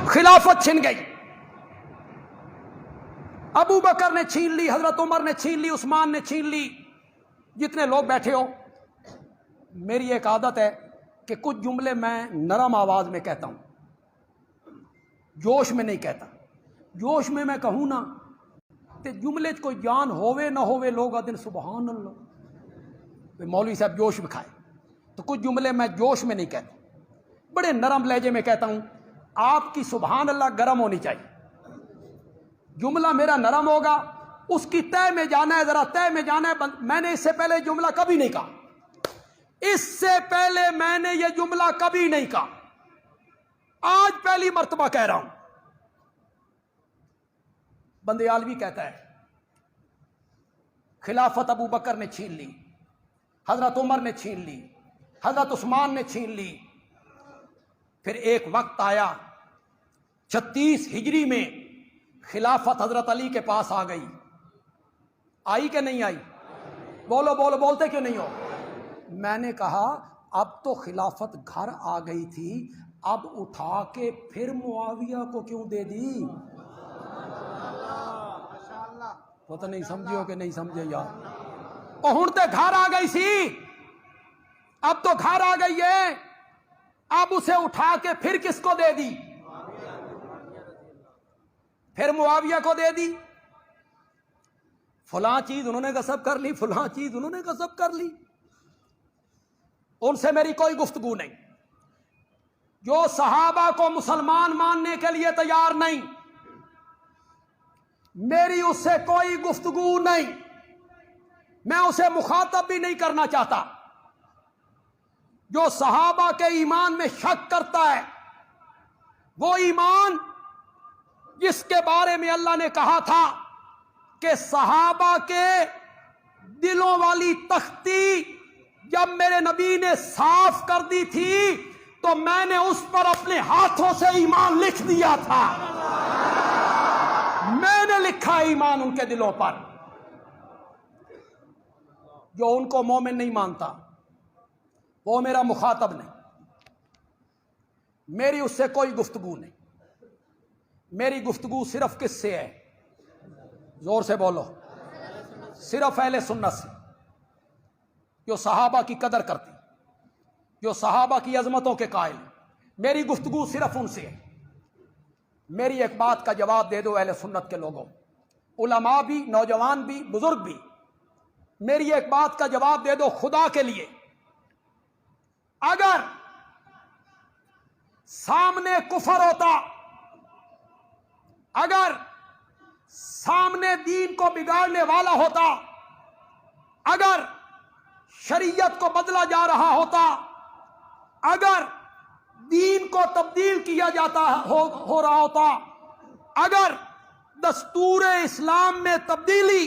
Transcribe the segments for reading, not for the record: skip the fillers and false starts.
خلافت چھن گئی. ابو بکر نے چھین لی، حضرت عمر نے چھین لی، عثمان نے چھین لی. جتنے لوگ بیٹھے ہو، میری ایک عادت ہے کہ کچھ جملے میں نرم آواز میں کہتا ہوں، جوش میں نہیں کہتا. جوش میں کہوں نا تے جملے کوئی جان ہووے نہ ہووے لوگ آدھے سبحان اللہ مولوی صاحب جوش میں کھائے. تو کچھ جملے میں جوش میں نہیں کہتا، بڑے نرم لہجے میں کہتا ہوں. آپ کی سبحان اللہ گرم ہونی چاہیے. جملہ میرا نرم ہوگا، اس کی طے میں جانا ہے، ذرا طے میں جانا ہے. میں نے اس سے پہلے جملہ کبھی نہیں کہا، اس سے پہلے میں نے یہ جملہ کبھی نہیں کہا، آج پہلی مرتبہ کہہ رہا ہوں. بندیالوی کہتا ہے خلافت ابو بکر نے چھین لی، حضرت عمر نے چھین لی، حضرت عثمان نے چھین لی. پھر ایک وقت آیا 36 ہجری میں خلافت حضرت علی کے پاس آ گئی. آئی کہ نہیں آئی؟ بولو بولو، بولتے کیوں نہیں ہو؟ میں نے کہا اب تو خلافت گھر آ گئی تھی، اب اٹھا کے پھر معاویہ کو کیوں دے دی؟ پتہ نہیں سمجھے ہو کہ نہیں سمجھے یار. ہن تے گھر آ گئی سی، اب تو گھر آ گئی ہے، اب اسے اٹھا کے پھر کس کو دے دی؟ پھر معاویہ کو دے دی. فلاں چیز انہوں نے غصب کر لی، فلاں چیز انہوں نے غصب کر لی. ان سے میری کوئی گفتگو نہیں. جو صحابہ کو مسلمان ماننے کے لیے تیار نہیں، میری اس سے کوئی گفتگو نہیں، میں اسے مخاطب بھی نہیں کرنا چاہتا. جو صحابہ کے ایمان میں شک کرتا ہے، وہ ایمان جس کے بارے میں اللہ نے کہا تھا کہ صحابہ کے دلوں والی تختی جب میرے نبی نے صاف کر دی تھی تو میں نے اس پر اپنے ہاتھوں سے ایمان لکھ دیا تھا. میں نے لکھا ایمان ان کے دلوں پر. جو ان کو مومن نہیں مانتا وہ میرا مخاطب نہیں، میری اس سے کوئی گفتگو نہیں. میری گفتگو صرف کس سے ہے؟ زور سے بولو. صرف اہل سنت سے، جو صحابہ کی قدر کرتی، جو صحابہ کی عظمتوں کے قائل. میری گفتگو صرف ان سے ہے. میری ایک بات کا جواب دے دو اہل سنت کے لوگوں، علماء بھی، نوجوان بھی، بزرگ بھی. میری ایک بات کا جواب دے دو خدا کے لیے. اگر سامنے کفر ہوتا، اگر سامنے دین کو بگاڑنے والا ہوتا، اگر شریعت کو بدلا جا رہا ہوتا، اگر دین کو تبدیل کیا جاتا ہو رہا ہوتا، اگر دستور اسلام میں تبدیلی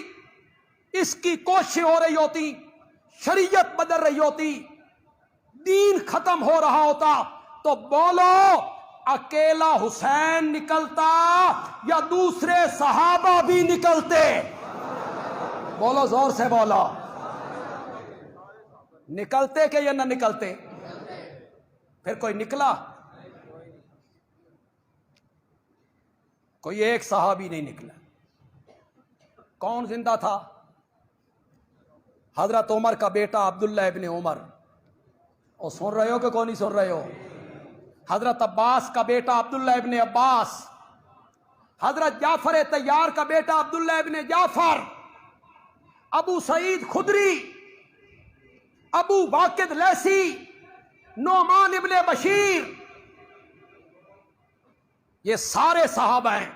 اس کی کوشش ہو رہی ہوتی، شریعت بدل رہی ہوتی، دین ختم ہو رہا ہوتا، تو بولو اکیلا حسین نکلتا یا دوسرے صحابہ بھی نکلتے؟ بولو زور سے بولو. نکلتے کہ یا نہ نکلتے؟ پھر کوئی نکلا؟ کوئی ایک صحابی نہیں نکلا. کون زندہ تھا؟ حضرت عمر کا بیٹا عبداللہ ابن عمر. اور سن رہے ہو کہ کون نہیں سن رہے ہو؟ حضرت عباس کا بیٹا عبداللہ ابن عباس، حضرت جعفر طیار کا بیٹا عبداللہ ابن جعفر، ابو سعید خدری، ابو واقد لیثی، نعمان ابن بشیر، یہ سارے صحابہ ہیں.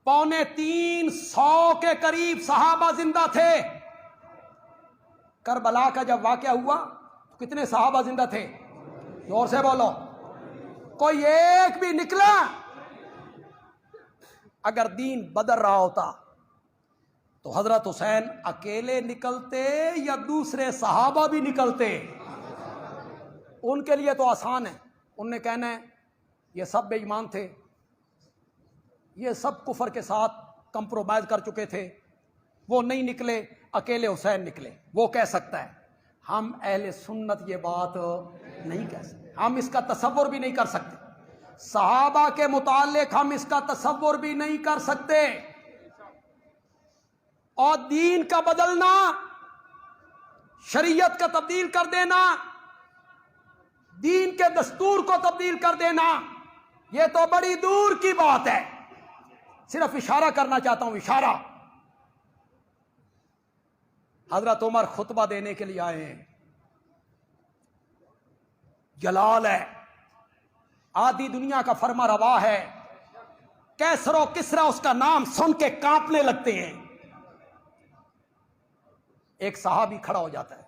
350 کے قریب صحابہ زندہ تھے. کربلا کا جب واقعہ ہوا تو کتنے صحابہ زندہ تھے؟ زور سے بولو. کوئی ایک بھی نکلا؟ اگر دین بدل رہا ہوتا تو حضرت حسین اکیلے نکلتے یا دوسرے صحابہ بھی نکلتے؟ ان کے لیے تو آسان ہے، انہوں نے کہنا ہے یہ سب بے ایمان تھے، یہ سب کفر کے ساتھ کمپرومائز کر چکے تھے، وہ نہیں نکلے، اکیلے حسین نکلے. وہ کہہ سکتا ہے. ہم اہل سنت یہ بات نہیں کہہ سکتے، ہم اس کا تصور بھی نہیں کر سکتے. صحابہ کے متعلق ہم اس کا تصور بھی نہیں کر سکتے. اور دین کا بدلنا، شریعت کا تبدیل کر دینا، دین کے دستور کو تبدیل کر دینا، یہ تو بڑی دور کی بات ہے. صرف اشارہ کرنا چاہتا ہوں، اشارہ. حضرت عمر خطبہ دینے کے لیے آئے ہیں، جلال ہے، آدھی دنیا کا فرما روا ہے. کیسر و کسرا اس کا نام سن کے کانپنے لگتے ہیں. ایک صحابی کھڑا ہو جاتا ہے.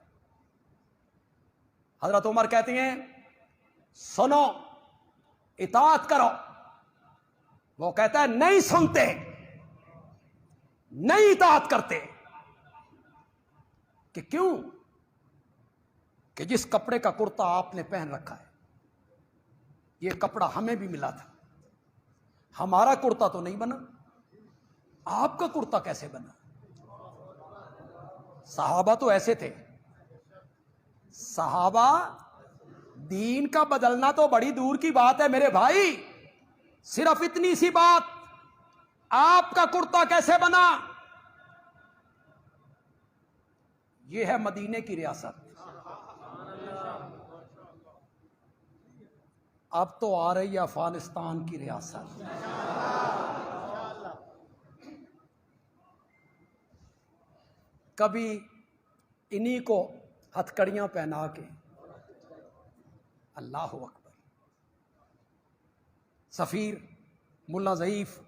حضرت عمر کہتے ہیں سنو، اطاعت کرو. وہ کہتا ہے نہیں سنتے، نہیں اطاعت کرتے. کہ کیوں؟ کہ جس کپڑے کا کرتا آپ نے پہن رکھا ہے، یہ کپڑا ہمیں بھی ملا تھا. ہمارا کرتا تو نہیں بنا، آپ کا کرتا کیسے بنا؟ صحابہ تو ایسے تھے. صحابہ، دین کا بدلنا تو بڑی دور کی بات ہے میرے بھائی. صرف اتنی سی بات، آپ کا کرتا کیسے بنا؟ یہ ہے مدینے کی ریاست. اب تو آ رہی ہے افغانستان کی ریاست. کبھی انہی کو ہتھکڑیاں پہنا کے، اللہ اکبر. سفیر ملا ضعیف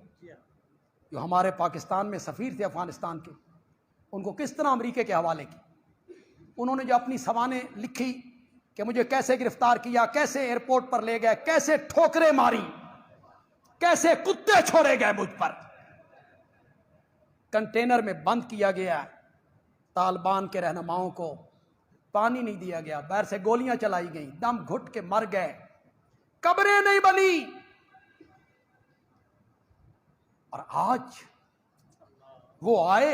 جو ہمارے پاکستان میں سفیر تھے افغانستان کے، ان کو کس طرح امریکہ کے حوالے کی. انہوں نے جو اپنی سوانح لکھی کہ مجھے کیسے گرفتار کیا، کیسے ایئرپورٹ پر لے گئے، کیسے ٹھوکریں ماری، کیسے کتے چھوڑے گئے مجھ پر. کنٹینر میں بند کیا گیا، طالبان کے رہنماؤں کو پانی نہیں دیا گیا، باہر سے گولیاں چلائی گئیں، دم گھٹ کے مر گئے، قبریں نہیں بنی. اور آج وہ آئے،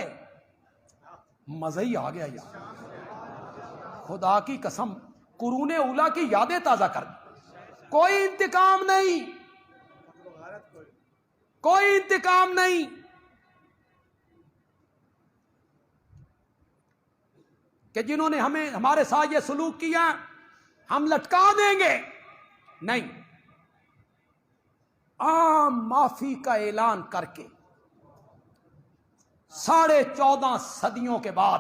مزہ ہی آ گیا یار. خدا کی قسم، قرون اولیٰ کی یادیں تازہ کر دی. کوئی انتقام نہیں، کوئی انتقام نہیں. کہ جنہوں نے ہمارے ساتھ یہ سلوک کیا ہم لٹکا دیں گے. نہیں، عام معافی کا اعلان کر کے 14.5 صدیوں کے بعد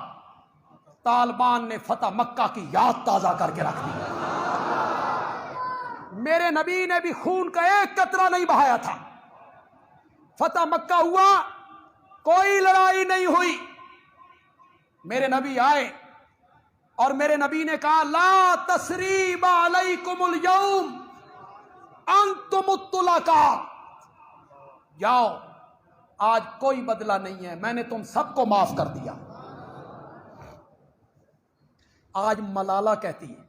طالبان نے فتح مکہ کی یاد تازہ کر کے رکھ دی. میرے نبی نے بھی خون کا ایک قطرہ نہیں بہایا تھا. فتح مکہ ہوا، کوئی لڑائی نہیں ہوئی. میرے نبی آئے اور میرے نبی نے کہا لا تثریب علیکم اليوم انتم الطلقاء. جاؤ، آج کوئی بدلہ نہیں ہے، میں نے تم سب کو معاف کر دیا. آج ملالہ کہتی ہے،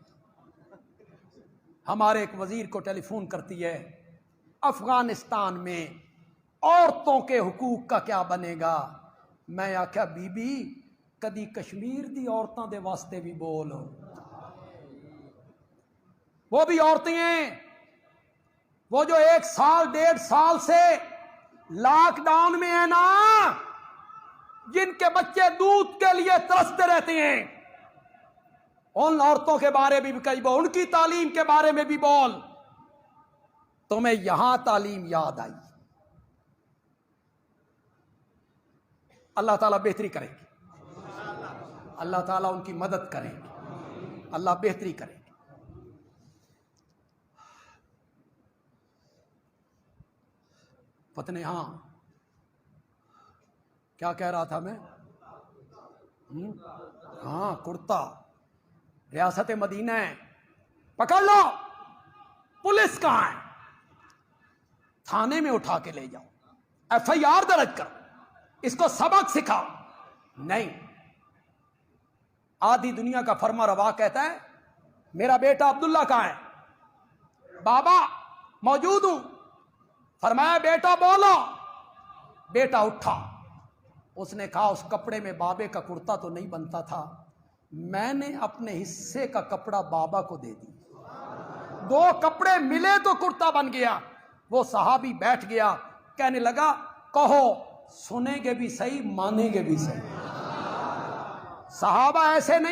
ہمارے ایک وزیر کو ٹیلی فون کرتی ہے، افغانستان میں عورتوں کے حقوق کا کیا بنے گا؟ میں آخیا بی بی کدی کشمیر دی عورتوں دے واسطے بھی بول. وہ بھی عورتیں ہیں، وہ جو 1 سال 1.5 سال سے لاک ڈاؤن میں ہیں نا، جن کے بچے دودھ کے لیے ترستے رہتے ہیں، ان عورتوں کے بارے میں بھی کئی بول، ان کی تعلیم کے بارے میں بھی بول. تمہیں یہاں تعلیم یاد آئی. اللہ تعالیٰ بہتری کرے گی، اللہ تعالیٰ ان کی مدد کرے گی، اللہ بہتری کرے گی. پتہ نہیں، ہاں کیا کہہ رہا تھا میں؟ ہاں، کرتا. ریاست مدینہ ہے، پکڑ لو. پولیس کہاں ہے؟ تھانے میں اٹھا کے لے جاؤ، FIR درج کرو، اس کو سبق سکھاؤ. نہیں، آدھی دنیا کا فرما روا کہتا ہے میرا بیٹا عبداللہ کہاں ہے؟ بابا موجود ہوں. فرمایا بیٹا بولو. بیٹا اٹھا، اس نے کہا اس کپڑے میں بابے کا کرتا تو نہیں بنتا تھا، میں نے اپنے حصے کا کپڑا بابا کو دے دی. 2 کپڑے ملے تو کرتا بن گیا. وہ صحابی بیٹھ گیا، کہنے لگا کہو، سنیں گے بھی صحیح، مانیں گے بھی صحیح۔ صحابہ ایسے نہیں